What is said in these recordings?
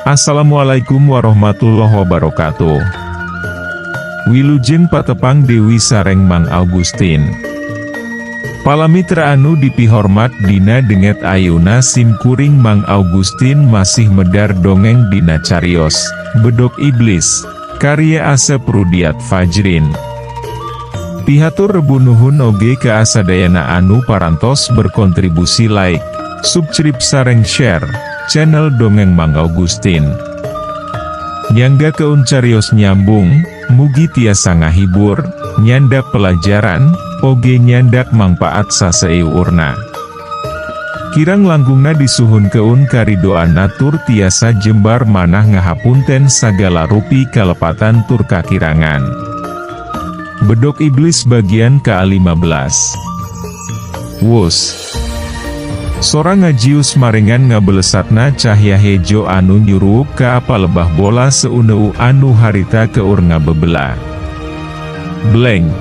Assalamualaikum warahmatullahi wabarakatuh. Wilujeng patepang Dewi sareng Mang Augustin. Palamitra anu dipihormat dina denget ayuna simkuring Mang Augustin masih medar dongeng dina carios Bedog Iblis, karya Asep Rudiat Fajrin. Pihatur rebunuhun oge ke asadayana anu parantos berkontribusi like, subscribe sareng share channel Dongeng Mang Augustin. Nyangga keun carios nyambung, mugi tiasa ngahibur, nyandak pelajaran, oge nyandak mangpaat saseurna. Kirang langgungna disuhun keun karidoan natur tiasa jembar manah ngahapunten sagala rupi kalepatan tur kakirangan. Bedog Iblis bagian ke-15. Wus. Sora ngajius marengan ngabelesatna cahya hejo anu nyurup ka apa lebah bola seuneu anu harita keur ngabebelah. Bleng.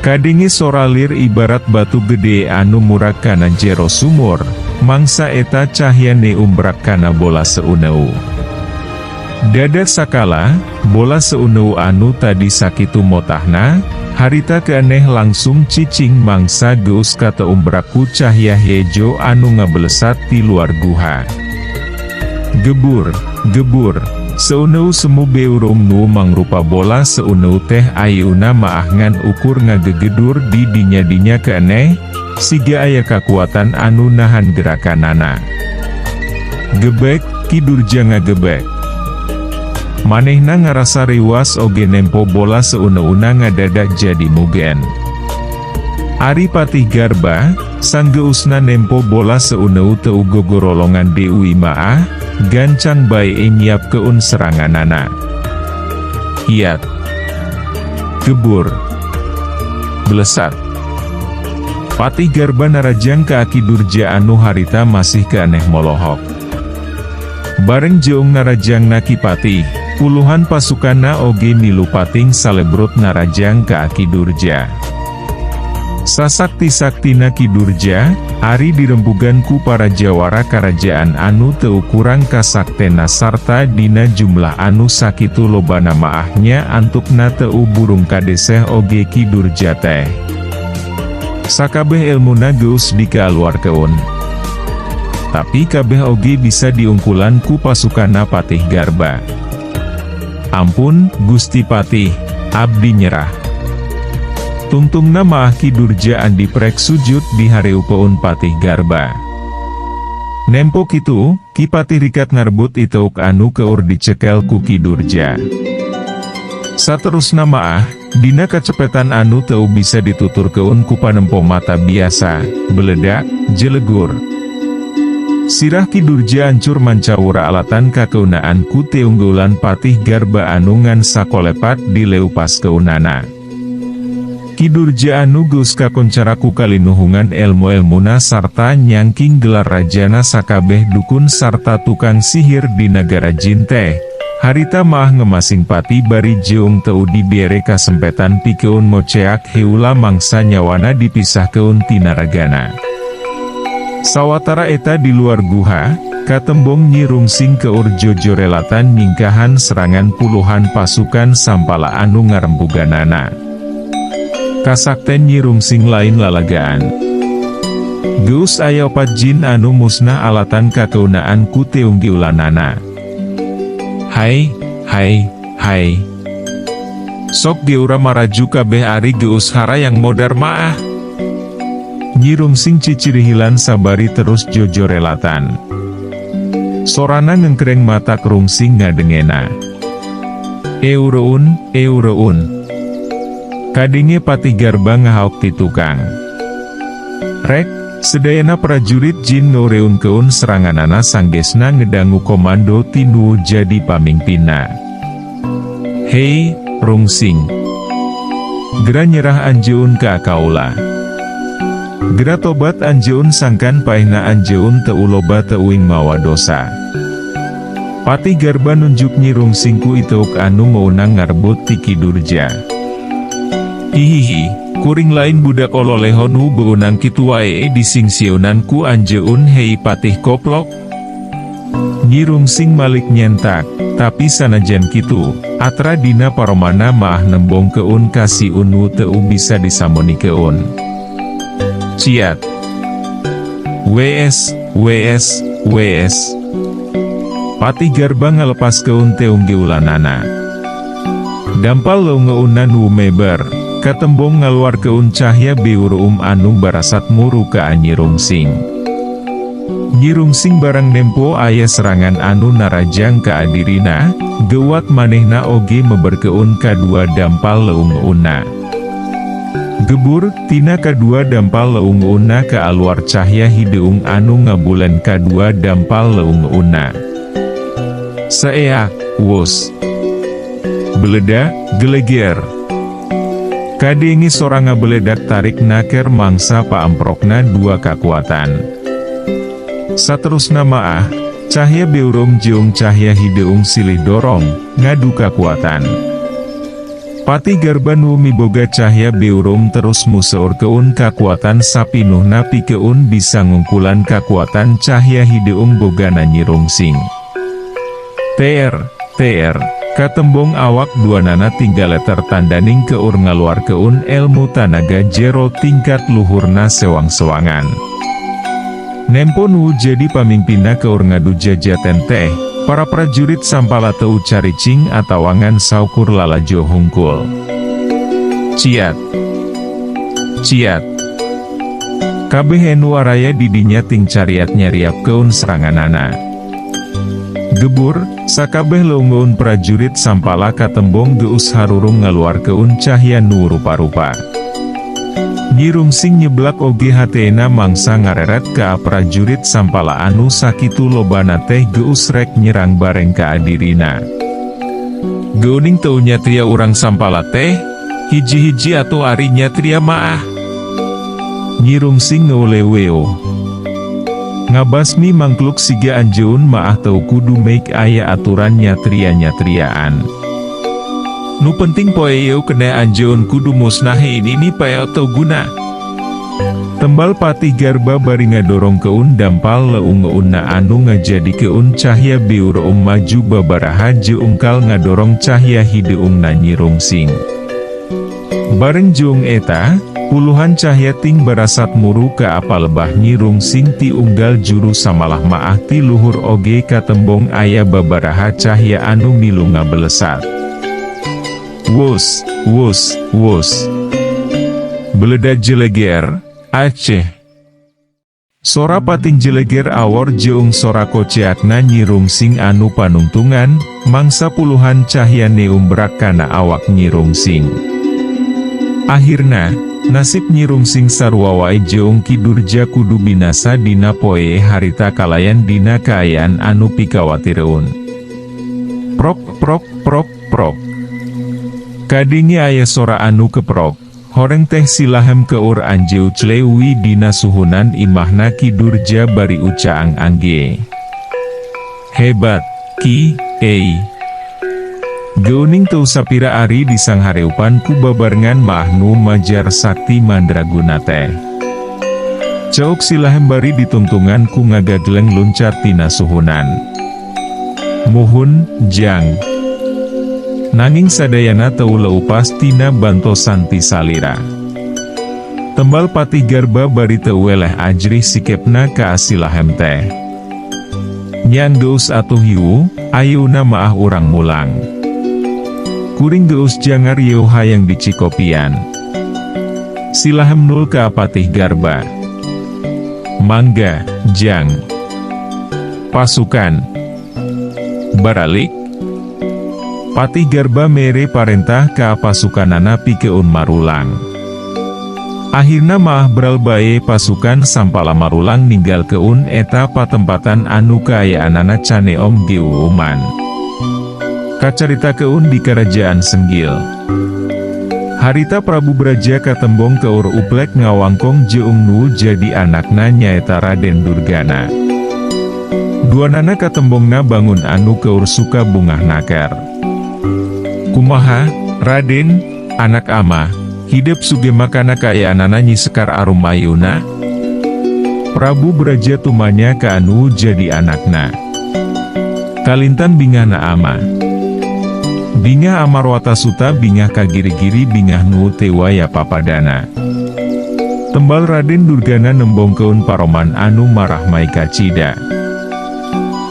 Kadingi sora lir ibarat batu gede anu murak kana jero sumur, mangsa eta cahyane umbrak kana bola seuneu. Dadar sakala, bola seuneu anu tadi sakitu motahna, harita keaneh langsung cicing mangsa geus kata umbraku cahya hejo anu ngabelesat di luar guha. Gebur, gebur, seuneu semu beurum nu mangrupa bola seuneu teh ayuna maahgan ukur ngagegedur di dinya-dinya keaneh, siga aya kakuatan anu nahan gerakanana. Gebek, kidurja ngagebek. Manehna ngarasa riwas oge nempo bola seuna-una ngadadak jadi mugen. Ari Patih Garba, sanggeusna nempo bola seuneu teu gogorolongan Dewi Maah, gancang bae nyiap keun seranganana. Hiat. Gebur. Blesat. Patih Garba narajang ka aki durja anu harita masih keaneh molohok. Bareng jeung narajang naki Patih, puluhan pasukanna oge milu pating salebrot narajang ka aki durja. Sasakti-saktina ki durja, ari dirembugan ku para jawara karajaan anu teu kurang kasaktena sarta dina jumlah anu sakitu lobana maahnya antukna teu burung kadeseh oge ki durja teh. Sakabeh ilmuna geus dikaluarkeun. Tapi kabeh oge bisa diungkulan ku pasukanna Patih Garba. Ampun, Gusti Patih, abdi nyerah. Tungtungna maah ki durja andi prek sujud di hareupeun Patih Garba. Nempo kitu, Ki Patih rikat ngarbut iteuk anu keur dicekel ku ki durja. Saterusna maah, dina kacepetan anu teu bisa dituturkeun ku panempo mata biasa, beledak, jelegur. Sirah ki durja ancur mancawura alatan kakeunaan ku teunggulan Patih Garba anungan sakolepat di leupas keunana. Ki durja anu geus kakoncara ku kalinuhungan elmu-elmuna sarta nyangking gelar rajana sakabeh dukun sarta tukang sihir di negara jin teh. Harita maah ngemasing Patih bari jeung teu dibere kasempetan pikeun moceak heula mangsa nyawana dipisahkeun tina ragana. Sawatara eta di luar guha, katembong Nyi Rungsing keur jojorelatan nyingkahan serangan puluhan pasukan sampala anu ngarembuganana. Kasakten Nyi Rungsing lain lalagaan. Geus aya 4 jin anu musnah alatan kakeunaan ku teunggiulanana. Hai, hai, hai. Sok geura maraju kabeh ari geus harayang modar maah. Nyi Rungsing cicirihilan sabari terus jojorelatan. Sorana ngengkreng mata Rungsing ngadengena. Eureun, eureun. Kadinge Patih Garba ngahauk ti tukang. Rek, sedayana prajurit jin ngoreunkeun seranganana sanggesna ngedangu komando tinu jadi pamingpinna. Hei, Rungsing. Gera nyerah anjeun ka kaula. Gera tobat anjeun sangkan paehna anjeun teu loba teuing mawa dosa. Patih Garba nunjuk Nyi Rungsing ku iteuk anu meunang ngarbut ti ki durja. Hihihi, kuring lain budak ololehon hu beunang kitu wae disingsieunan ku anjeun hei Patih koplok. Nyi Rungsing malik nyentak, tapi sanajan kitu, atra dina paromana maah nembong keun kasi unu teu bisa disamoni keun. Ciat. WS. Patih Garba ngelepas keun teung geulanana. Dampal lo ngeunan meber, katembong ngaluar keun cahya beur anu barasat muru ka Nyi Rungsing. Nyi Rungsing barang nempo aya serangan anu narajang ka adirina, gewat manehna oge meberkeun kadua dampal leung-una. Gebur, tina kadua dampal leung-una ke aluar cahya hideung anu ngabulen kadua dampal leung-una. Saeak, wus. Beleda, geleger. Kadengi soranga beledak tarik naker mangsa paamprokna dua kekuatan. Saterusna maah, cahya beurum jeung cahya hideung silih dorong, ngadu kekuatan. Patih Garba nu miboga cahya beurum terus museur keun kekuatan sapinuhna pikeun bisa ngungkulan kekuatan cahya hideung bogana Nyi Rungsing. TR, katembong awak duanana tinggal tertandaning keur ngaluar keun ilmu tanaga jero tingkat luhurna sewang-sewangan. Nempo nu jadi pamimpinna keur ngadu jajaten teh, para prajurit sampala teu caricing atawangan saukur lalajo hungkul. Ciat. Kabeh anu araya didinya ting cariat nyariap keun seranganana. Gebur, sakabeh leunggeun prajurit sampala katembong geus harurung ngaluar keun cahya nu rupa-rupa. Nyi Rungsing nyeblak oge hatena mangsa ngareret ka prajurit sampala anu sakitu lobana teh geus rek nyerang bareng ka adirina. Geuning teu nyatria urang sampala teh, hiji-hiji atuh ari nyatria maah. Nyi Rungsing ngoleweo. Ngabasmi mangkluk siga anjeun maah teu kudu meik aya aturan nyatria-nyatriaan. Nu penting poeo kena anjeun kudu musnahe ini pae atau guna. Tembal Patih Garba bari ngadorong keun dampal leung-una anu ngajadi keun cahya beur maju babaraha jeungkal ngadorong cahya hideung Nyi Rungsing. Bareng jeung eta, puluhan cahya ting barasat muru ka apalebah Nyi Rungsing ti unggal juru samalah maah ti luhur oge katembong aya babaraha cahya anu milu ngabelesat. Wus. Beledak jeleger, Aceh. Sora pating jeleger awor jeung sora koceakna Nyi Rungsing anu panungtungan, mangsa puluhan cahya neumbrak kana awak Nyi Rungsing. Akhirna, nasib Nyi Rungsing sarua wae jeung Ki Durja kudu binasa dina poe harita kalayan dina kaayaan anu pikawatireun. Prok. Kadingi aya sora anu keprok, horeng teh silahem keur anjeu clewi dina suhunan imahna Ki Durja bari ucaang angge. Hebat, Ki, ei. Geuning teu sapira ari disanghareupan ku babarengan maah nu majar sakti mandraguna teh. Cauk silahem bari ditungtungan ku ngagagleng luncat tina suhunan. Muhun, Jang. Nanging sadayana teu leupas tina bantosan ti salira. Tembal Patih Garba bari teu weleh ajrih sikepna ka asilahem teh. Nyan geus atuh yu, ayeuna maah urang mulang. Kuring geus jangar yeuh hayang dicikopian. Silahem nul ka Patih Garba. Mangga, Jang. Pasukan. Baralik. Patih Garba mere parentah ka pasukanana pikeun marulang. Akhirna maah beral bae pasukan sampala marulang ninggal keun eta patempatan anu kaayaanana caneom geuman. Kacarita keun di Kerajaan Senggil. Harita Prabu Braja katembong keur uplek ngawangkong jeung nu jadi anakna nyaeta Raden Durgana. Duanana katembongna bangun anu keur suka bungah nakar. Kumaha, Raden, anak ama, hidup sugema kana kaayaanana Nyi Sekar arum ayeuna? Prabu Braja tumanya ka anu jadi anakna. Kalintang bingah naama. Bingah amarwata suta bingah kagiri-giri bingah nu tewaya papadana. Tembal Raden Durgana nembongkeun paroman anu marah maika cida.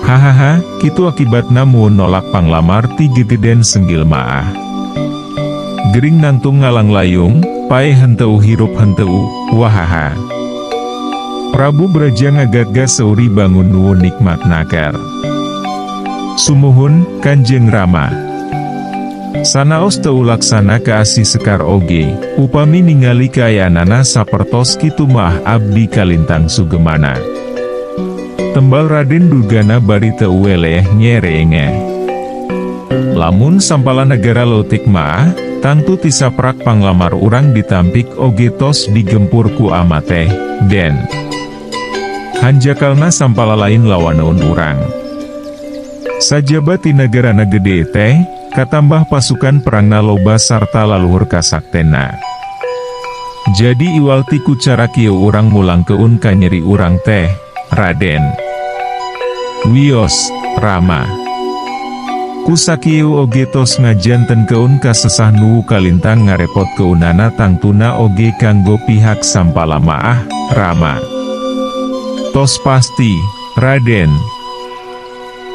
Hahaha, kitu akibatna muun nolak panglamar ti gegeden senggil maah. Gering nantung ngalang layung, pae henteu hirup henteu, wahaha. Prabu Braja ngagaga seuri bangun nuwun nikmat nakar. Sumuhun, Kanjeng Rama. Sanaos teu laksana kaasi Sekar oge, upami ningali kayanana sapertos kitu mah abdi kalintang sugemana. Tembal Raden Durgana bari teu weleh nyerenge. Lamun sampala negara lotik mah, tangtu tisaprak panglamar urang ditampik oge tos digempur ku amate, den. Hanjakalna sampala lain lawaneun urang. Sajaba ti nagarana gede teh, katambah pasukan perangna loba sarta laluhur kasaktena. Jadi iwal ti ku cara kieu urang mulang keun ka nyeri urang teh, Raden. Wios, Rama. Kusakieu oge tos ngajanten keun ka sesah nu kalintang ngarepot keunana tangtuna oge kanggo pihak sampala maah, Rama. Tos pasti, Raden.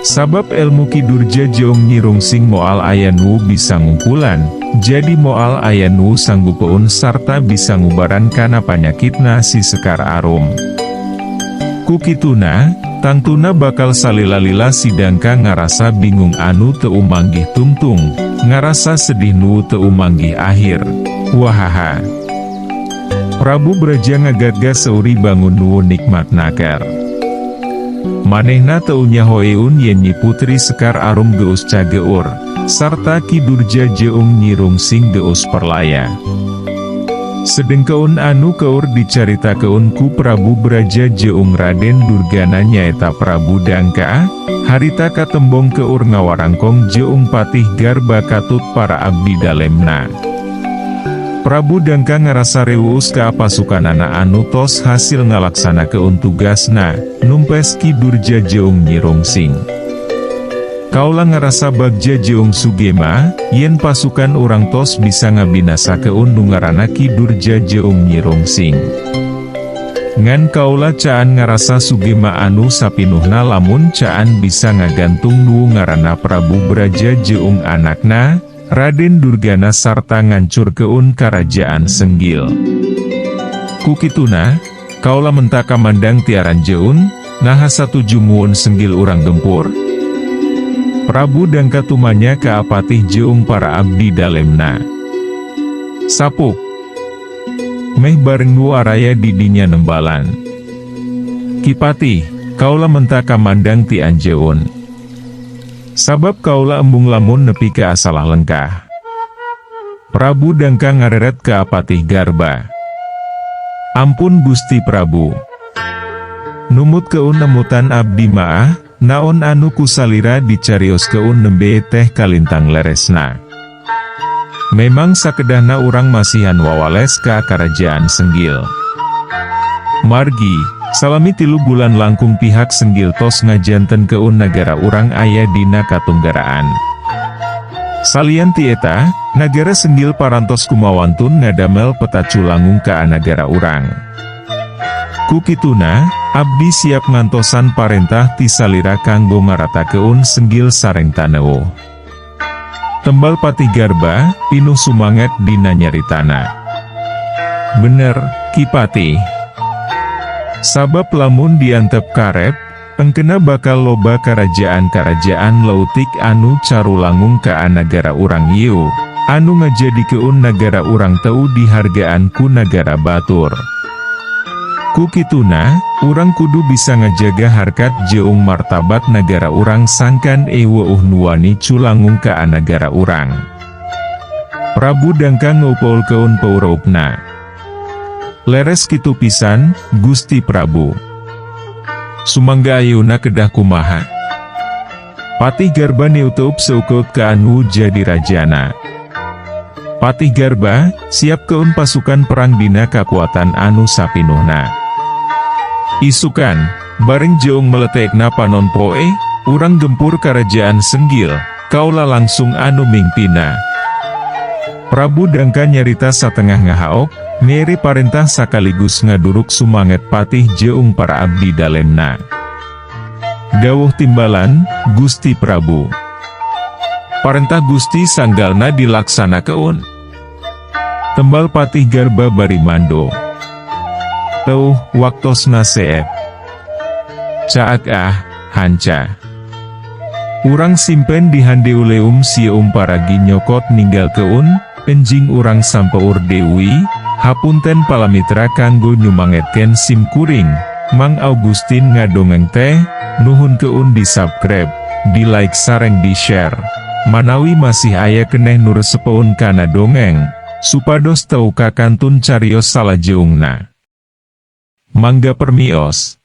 Sabab ilmu Ki Durja Jeong Nyirungsing moal aya nu bisa ngungkulan, jadi moal aya nu sanggupeun sarta bisa ngubaran kana panyakitna si Sekar Arum. Kukituna, tangtuna bakal salila-lila sidangka ngarasa bingung anu teu manggih tungtung, ngarasa sedih nu teu manggih akhir. Wahaha. Prabu Braja ngagaga seuri bangun nuwun nikmat nakar. Manehna teu nyahoeun yen Nyi Putri Sekar Arum geus cageur, sarta Ki Durja Jeong Nyirungsing geus perlaya. Sedengkeun anu keur dicaritakeun ku Prabu Braja Jeong Raden Durgana nyaeta Prabu Dangka, harita katembong keur ngawarangkong Jeong Patih Garba katut para abdi dalemna. Prabu Dangka ngarasa reueus ka pasukanana anu tos hasil ngalaksanakeun tugasna, numpes Ki Durja Jeong Nyirungsing. Kaula ngarasa Bagja Jeong Sugema, yen pasukan urang tos bisa ngabinasakeun nu ngaranna Ki Durja Jeong Nyirungsing. Ngan kaula caan ngarasa Sugema anu sapinuhna lamun caan bisa ngagantung nu ngaranna Prabu Braja Jeong anakna, Raden Durgana sarta ngancurkeun karajaan Senggil. Kukituna, kaula mentaka mandang tiaran jeun, naha satuju muun Senggil urang gempur. Prabu Dangka tumanya ka apatih jeung para abdi dalemna. Sapuk. Meh bareng nu araya didinya nembalan. Kipati, kaula mentaka mandang ti anjeun. Sabab kaula embung lamun nepi ke asalah lengkah. Prabu Dangka ngareret ke apatih Garba. Ampun Gusti Prabu. Numut keun nemutan abdi maah, naon anu kusalira dicarios keun nembe teh kalintang leresna. Memang sakedahna urang masihan wawales ka karajaan Senggil. Margi, salami 3 bulan langkung pihak Senggil tos ngajanten keun nagara urang aya dina katunggaraan. Salian tieta, nagara Senggil parantos kumawantun ngadamel peta culangung ka nagara urang. Kukituna, abdi siap ngantosan parentah ti salira kanggo maratakeun Senggil sareng taneuh. Tembal Patih Garba, pinuh sumanget dina nyaritana. Bener, Kipati. Sabab lamun diantep karep, engkena bakal loba karajaan-karajaan lautik anu carulangung ka nagara urang yieu, anu ngajadikeun nagara urang teu dihargaan ku nagara batur. Kukituna, urang kudu bisa ngajaga harkat jeung martabat nagara urang sangkan eueuh nuwani culangung ka nagara urang. Prabu Dangka ngeupaulkeun paureupna. Leres kitu pisan, Gusti Prabu. Sumangga ayeuna kedah kumaha. Patih Garba niutup seukeut ka anu jadi rajana. Patih Garba, siap keun pasukan perang dina kakuatan anu sapinuhna. Isukan, Bareng jeung meletekna panon poe, urang gempur kerajaan Senggil, kaula langsung anu mingpina. Prabu Dangka nyarita satengah ngahaok, ngeri parentah sakaligus ngaduruk sumanget patih jeung para abdi dalemna. Dawuh timbalan, Gusti Prabu. Parentah Gusti sanggalna dilaksanakeun. Tembal patih garba bari mando. Teuh waktosna seep. Caak hanca. Urang simpen di handeuleum sieum paragi nyokot ninggal keun, enjing urang sampeur deui, hapunten palamitra kanggo nyumangetken sim kuring, Mang Augustin ngadongeng teh, nuhun keun di subscribe, di like sareng di share. Manawi masih aya keneh nuresepeun kana dongeng, supados teu kakantun carios salajeungna. Mangga permios.